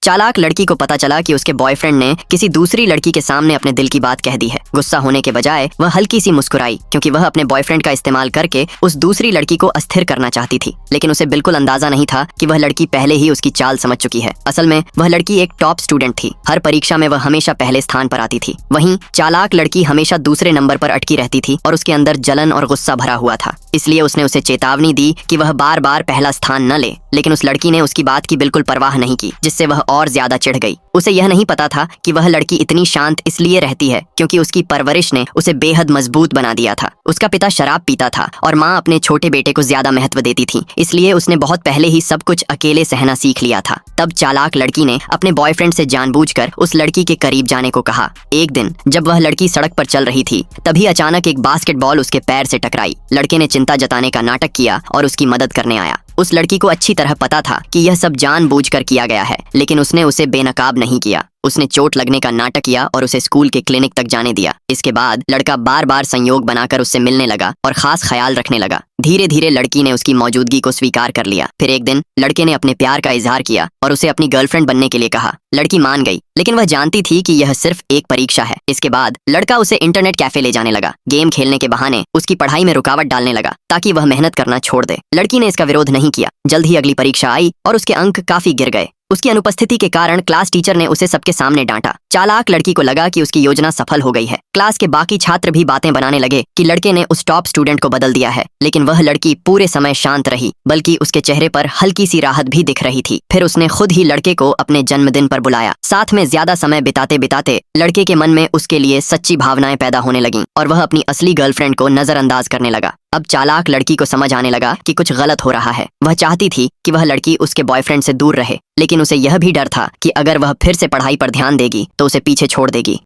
चालाक लड़की को पता चला कि उसके बॉयफ्रेंड ने किसी दूसरी लड़की के सामने अपने दिल की बात कह दी है। गुस्सा होने के बजाय वह हल्की सी मुस्कुराई, क्योंकि वह अपने बॉयफ्रेंड का इस्तेमाल करके उस दूसरी लड़की को अस्थिर करना चाहती थी। लेकिन उसे बिल्कुल अंदाजा नहीं था कि वह लड़की पहले ही उसकी चाल समझ चुकी है। असल में वह लड़की एक टॉप स्टूडेंट थी। हर परीक्षा में वह हमेशा पहले स्थान पर आती थी। वहीं चालाक लड़की हमेशा दूसरे नंबर पर अटकी रहती थी और उसके अंदर जलन और गुस्सा भरा हुआ था। इसलिए उसने उसे चेतावनी दी कि वह बार बार पहला स्थान न ले। लेकिन उस लड़की ने उसकी बात की बिल्कुल परवाह नहीं की, जिससे वह और ज्यादा चिढ़ गई। उसे यह नहीं पता था कि वह लड़की इतनी शांत इसलिए रहती है क्योंकि उसकी परवरिश ने उसे बेहद मजबूत बना दिया था। उसका पिता शराब पीता था और माँ अपने छोटे बेटे को ज्यादा महत्व देती थी, इसलिए उसने बहुत पहले ही सब कुछ अकेले सहना सीख लिया था। तब चालाक लड़की ने अपने बॉयफ्रेंड से जानबूझकर उस लड़की के करीब जाने को कहा। एक दिन जब वह लड़की सड़क पर चल रही थी, तभी अचानक एक बास्केटबॉल उसके पैर से टकराई। लड़के ने चिंता जताने का नाटक किया और उसकी मदद करने आया। उस लड़की को अच्छी तरह पता था कि यह सब जानबूझकर किया गया है, लेकिन उसने उसे बेनकाब नहीं किया। उसने चोट लगने का नाटक किया और उसे स्कूल के क्लिनिक तक जाने दिया। इसके बाद लड़का बार बार संयोग बनाकर उससे मिलने लगा और खास ख्याल रखने लगा। धीरे धीरे लड़की ने उसकी मौजूदगी को स्वीकार कर लिया। फिर एक दिन लड़के ने अपने प्यार का इजहार किया और उसे अपनी गर्लफ्रेंड बनने के लिए कहा। लड़की मान गई, लेकिन वह जानती थी कि यह सिर्फ एक परीक्षा है। इसके बाद लड़का उसे इंटरनेट कैफे ले जाने लगा। गेम खेलने के बहाने उसकी पढ़ाई में रुकावट डालने लगा ताकि वह मेहनत करना छोड़ दे। लड़की ने इसका विरोध नहीं किया। जल्द ही अगली परीक्षा आई और उसके अंक काफी गिर गए। उसकी अनुपस्थिति के कारण क्लास टीचर ने उसे सबके सामने डांटा। चालाक लड़की को लगा कि उसकी योजना सफल हो गई है। क्लास के बाकी छात्र भी बातें बनाने लगे कि लड़के ने उस टॉप स्टूडेंट को बदल दिया है, लेकिन वह लड़की पूरे समय शांत रही, बल्कि उसके चेहरे पर हल्की सी राहत भी दिख रही थी। फिर उसने खुद ही लड़के को अपने जन्मदिन पर बुलाया। साथ में ज्यादा समय बिताते बिताते लड़के के मन में उसके लिए सच्ची भावनाएं पैदा होने लगीं और वह अपनी असली गर्लफ्रेंड को नजरअंदाज करने लगा। अब चालाक लड़की को समझ आने लगा कि कुछ गलत हो रहा है। वह चाहती थी कि वह लड़की उसके बॉयफ्रेंड से दूर रहे, लेकिन उसे यह भी डर था कि अगर वह फिर से पढ़ाई पर ध्यान देगी तो उसे पीछे छोड़ देगी।